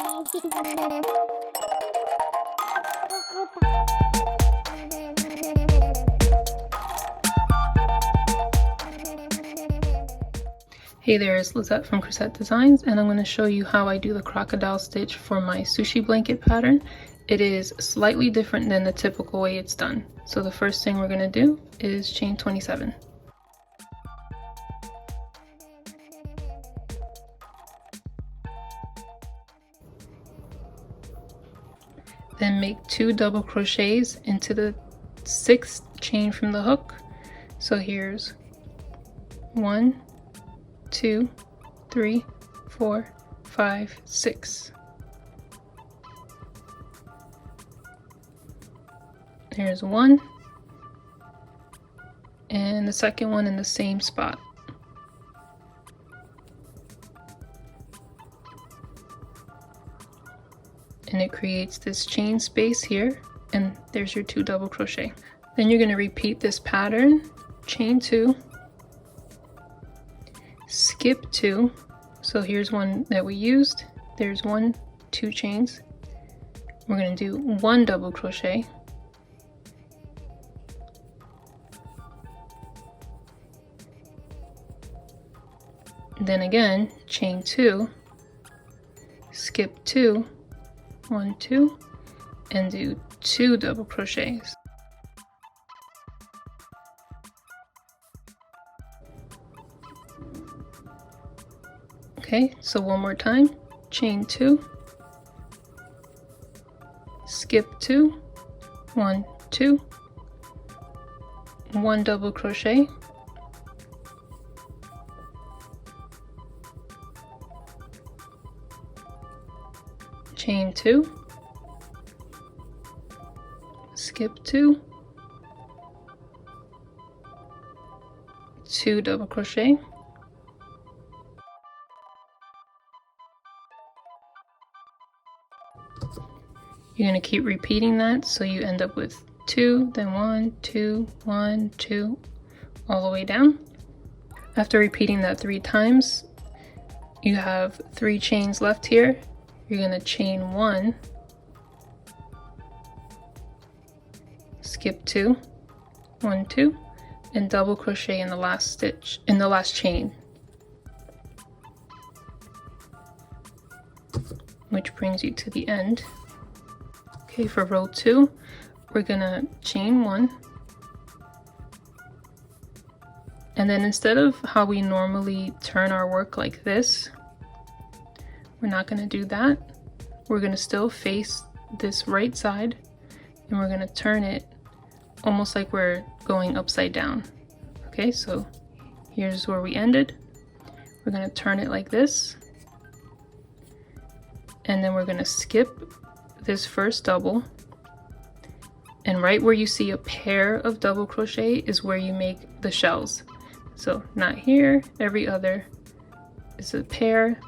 Hey there, it's Lizette from Crochet Designs, and I'm going to show you how I do the crocodile stitch for my sushi blanket pattern. It is slightly different than the typical way it's done. So the first thing we're going to do is chain 27. Then make 2 double crochets into the 6th chain from the hook. So here's 1, 2, 3, 4, 5, 6. There's 1, and the second one in the same spot. And it creates this chain space here, and there's your 2 double crochet. Then you're going to repeat this pattern, chain 2, skip 2, so here's one that we used, there's 1, 2 chains. We're going to do 1 double crochet, then again chain 2, skip 2, 1, 2, and do 2 double crochets. Okay, so one more time, chain 2, skip 2, 1, 2, 1 double crochet, chain 2, skip 2, 2 double crochet, you're going to keep repeating that so you end up with 2, then 1, 2, 1, 2, all the way down. After repeating that 3 times, you have 3 chains left here. You're going to chain 1, skip 2, 1, 2, and double crochet in the last stitch, in the last chain, which brings you to the end. Okay, for row 2, we're gonna chain 1, and then instead of how we normally turn our work like this, we're not gonna do that. We're gonna still face this right side, and we're gonna turn it almost like we're going upside down. Okay, so here's where we ended. We're gonna turn it like this, and then we're gonna skip this first double, and right where you see a pair of double crochet is where you make the shells. So not here, every other is a pair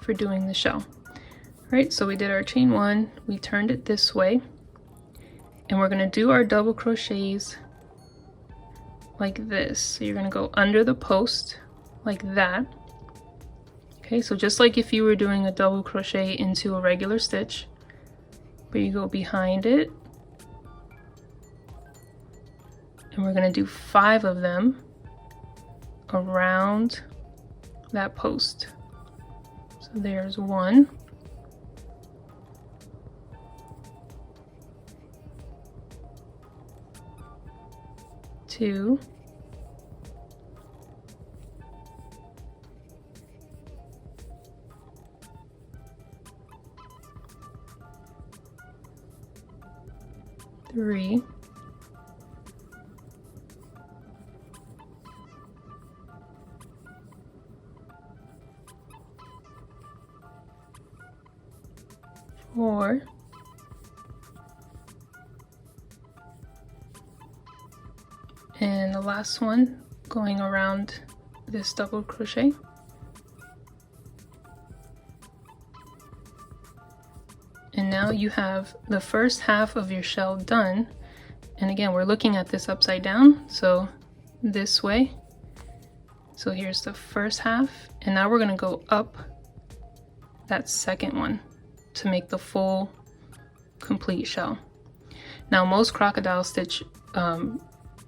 for doing the shell. All right, so we did our chain 1, we turned it this way, and we're going to do our double crochets like this. So you're going to go under the post like that. Okay, so just like if you were doing a double crochet into a regular stitch, but you go behind it, and we're going to do 5 of them around that post. So there's 1, 2, 3, 4, and the last one going around this double crochet. And now you have the first half of your shell done. And again, we're looking at this upside down, so this way. So here's the first half, and now we're going to go up that second one. to make the full complete shell. Now most crocodile stitch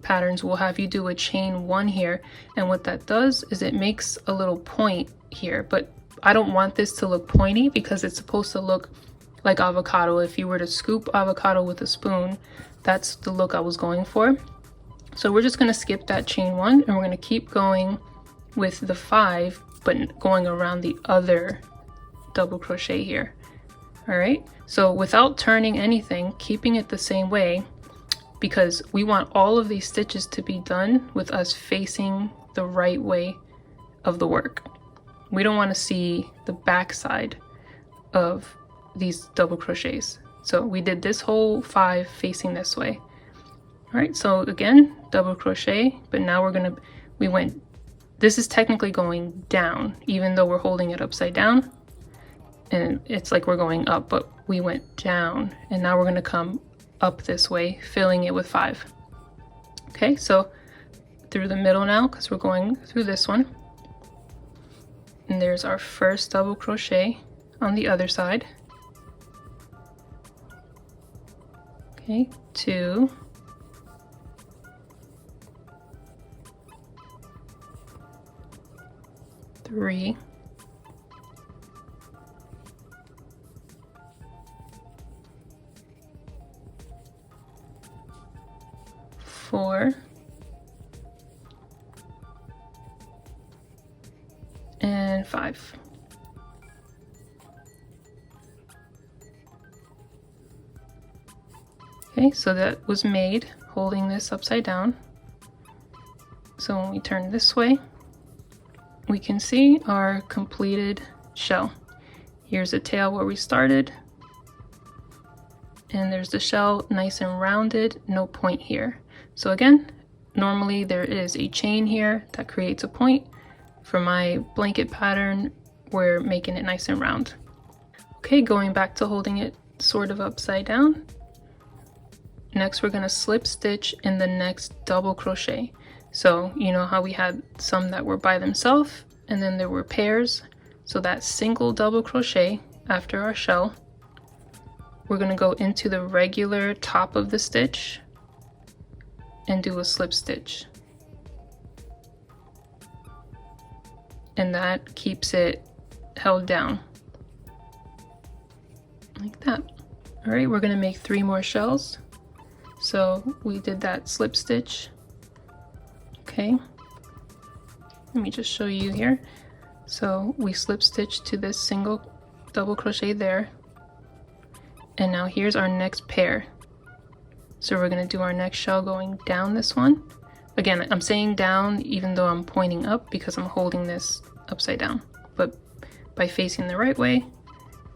patterns will have you do a chain 1 here, and what that does is it makes a little point here, but I don't want this to look pointy because it's supposed to look like avocado. If you were to scoop avocado with a spoon, that's the look I was going for. So we're just going to skip that chain 1 and we're going to keep going with the 5, but going around the other double crochet here. All right, so without turning anything, keeping it the same way, because we want all of these stitches to be done with us facing the right way of the work. We don't want to see the back side of these double crochets. So we did this whole 5 facing this way. All right, so again, double crochet, but now this is technically going down, even though we're holding it upside down. And it's like we're going up, but we went down, and now we're going to come up this way, filling it with 5. Okay, so through the middle now, because we're going through this one. And there's our first double crochet on the other side. Okay, 2, 3, 4, and 5. Okay, so that was made holding this upside down. So when we turn this way, we can see our completed shell. Here's a tail where we started, and there's the shell nice and rounded, no point here. So again, normally there is a chain here that creates a point. For my blanket pattern, we're making it nice and round. Okay, going back to holding it sort of upside down. Next, we're going to slip stitch in the next double crochet. So you know how we had some that were by themselves and then there were pairs. So that single double crochet after our shell, we're going to go into the regular top of the stitch and do a slip stitch. And that keeps it held down like that. All right, we're going to make 3 more shells. So we did that slip stitch. Okay, let me just show you here. So we slip stitched to this single double crochet there, and now here's our next pair. So we're going to do our next shell going down this one. Again, I'm saying down even though I'm pointing up because I'm holding this upside down, but by facing the right way,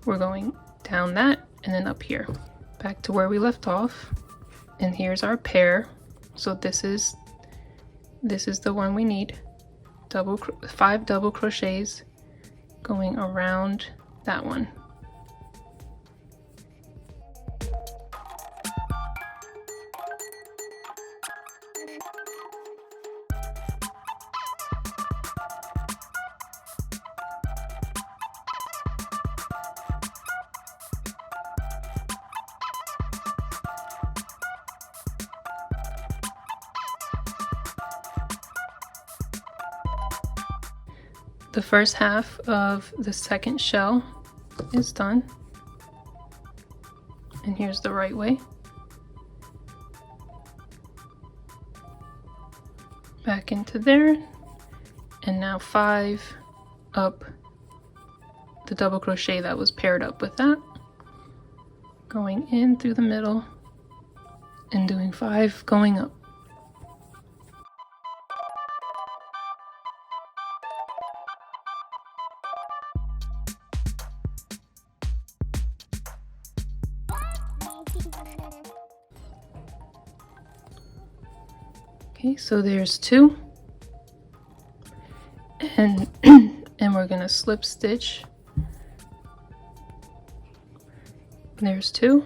we're going down that and then up here back to where we left off. And here's our pair. So this is the one we need. 5 double crochets going around that one. The first half of the second shell is done, and here's the right way. Back into there, and now 5 up the double crochet that was paired up with that, going in through the middle and doing 5 going up. Okay, so there's 2, and and we're gonna slip stitch. There's 2.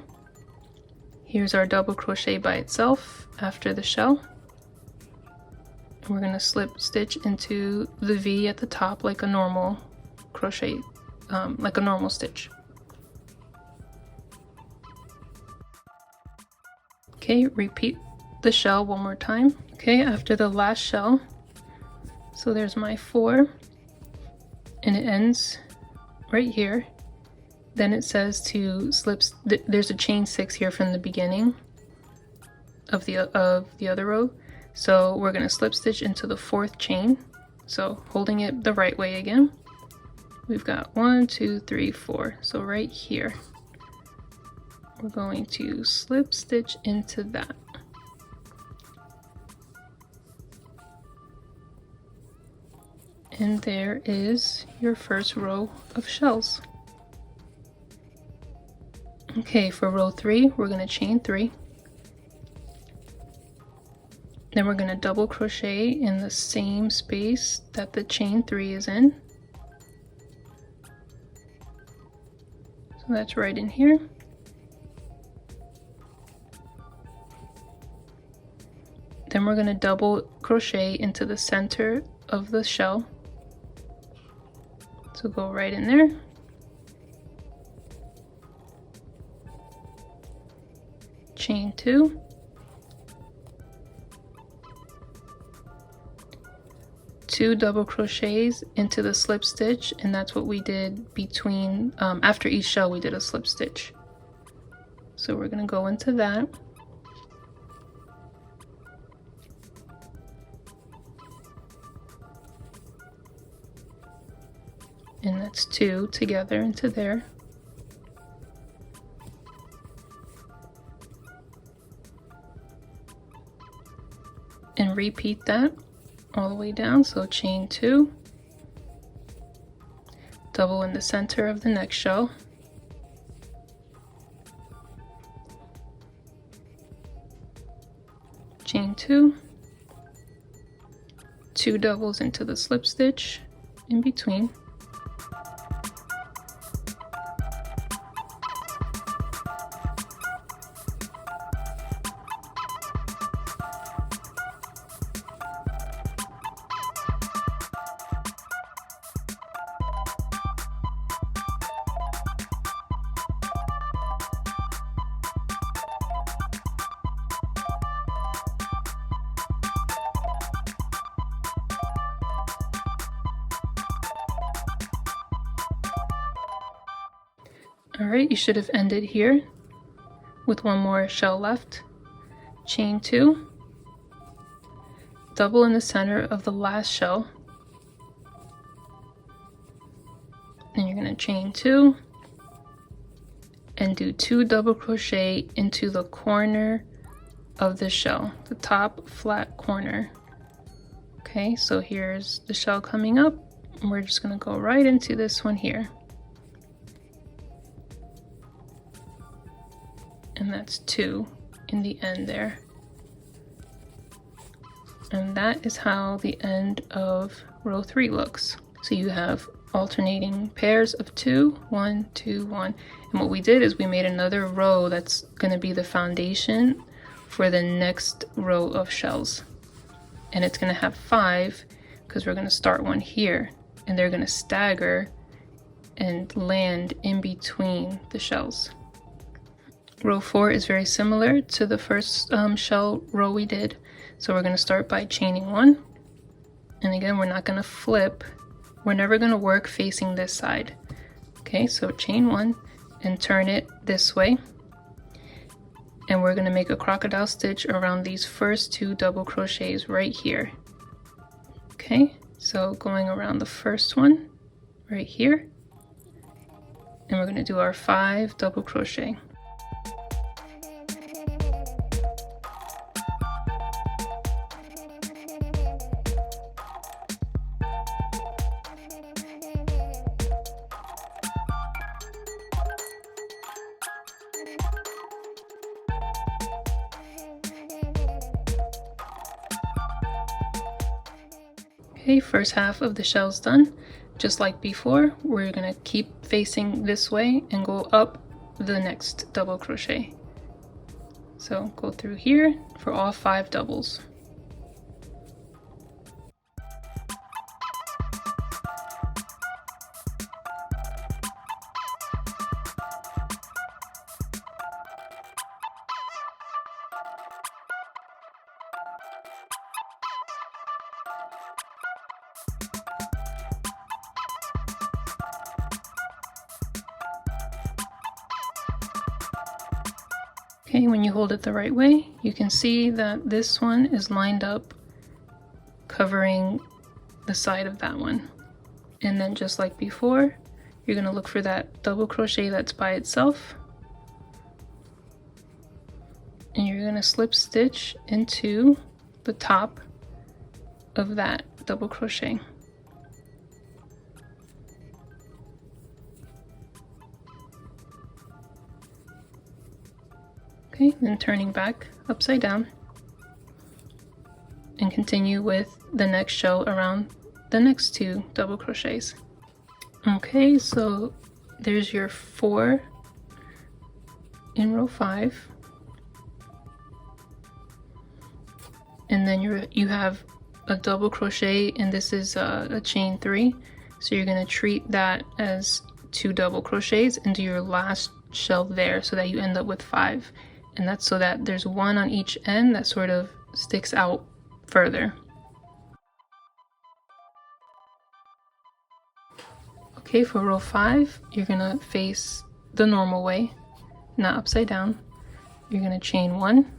Here's our double crochet by itself after the shell. And we're gonna slip stitch into the V at the top like a normal crochet, like a normal stitch. Okay, repeat the shell one more time. Okay, after the last shell, so there's my 4 and it ends right here. Then it says to slip, there's a chain 6 here from the beginning of the other row. So we're going to slip stitch into the 4th chain. So holding it the right way again. We've got 1, 2, 3, 4. So right here, we're going to slip stitch into that. And there is your first row of shells. Okay, for row 3, we're going to chain 3. Then we're going to double crochet in the same space that the chain 3 is in. So that's right in here. Then we're going to double crochet into the center of the shell. So go right in there. Chain 2. Two double crochets into the slip stitch, and that's what we did between after each shell we did a slip stitch. So we're going to go into that. And that's 2 together into there. And repeat that all the way down. So chain 2, double in the center of the next shell, chain 2, 2 doubles into the slip stitch in between, Alright, you should have ended here with one more shell left. Chain 2, double in the center of the last shell, then you're going to chain 2 and do 2 double crochet into the corner of the shell, the top flat corner. Okay, so here's the shell coming up, and we're just going to go right into this one here. And that's 2 in the end there. And that is how the end of row 3 looks. So you have alternating pairs of 2, 1, 2, 1. And what we did is we made another row that's going to be the foundation for the next row of shells. And it's going to have 5 because we're going to start one here, and they're going to stagger and land in between the shells. Row 4 is very similar to the first shell row we did. So we're going to start by chaining 1. And again, we're not going to flip. We're never going to work facing this side. Okay, so chain 1 and turn it this way. And we're going to make a crocodile stitch around these first 2 double crochets right here. Okay, so going around the first one right here. And we're going to do our 5 double crochet. Okay, first half of the shell's done. Just like before, we're gonna keep facing this way and go up the next double crochet. So go through here for all 5 doubles. Okay, when you hold it the right way, you can see that this one is lined up covering the side of that one. And then just like before, you're going to look for that double crochet that's by itself. And you're going to slip stitch into the top of that double crochet. Okay, then turning back upside down and continue with the next shell around the next 2 double crochets. Okay, so there's your 4 in row 5, and then you have a double crochet, and this is a chain 3, so you're going to treat that as 2 double crochets into your last shell there, so that you end up with 5, and that's so that there's 1 on each end that sort of sticks out further. Okay, for row 5, you're gonna face the normal way, not upside down. You're gonna chain 1,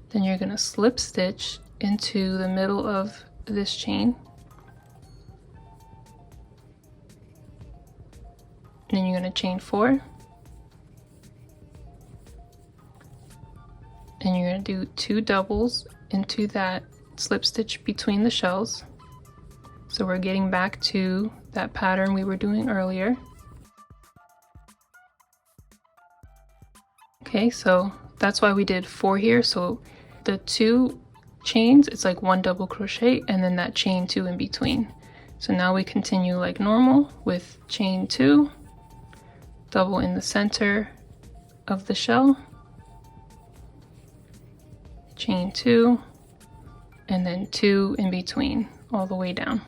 then you're gonna slip stitch into the middle of this chain, then you're gonna chain 4, and you're gonna do 2 doubles into that slip stitch between the shells. So we're getting back to that pattern we were doing earlier. Okay, so that's why we did 4 here. So the 2 chains, it's like 1 double crochet and then that chain 2 in between. So now we continue like normal with chain 2, double in the center of the shell, chain 2, and then 2 in between all the way down.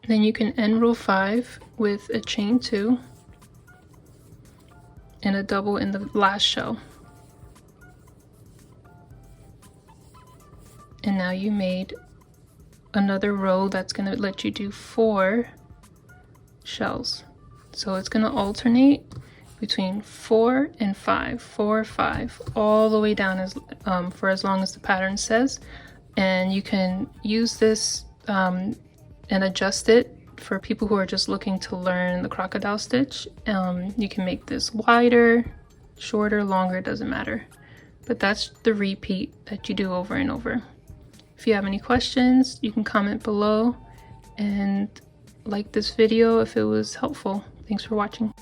Then you can end row 5 with a chain 2 and a double in the last shell. And now you made another row that's going to let you do 4 shells. So it's going to alternate between 4 and 5, 4, 5, all the way down as for as long as the pattern says. And you can use this and adjust it for people who are just looking to learn the crocodile stitch. You can make this wider, shorter, longer, it doesn't matter. But that's the repeat that you do over and over. If you have any questions, you can comment below and like this video if it was helpful. Thanks for watching.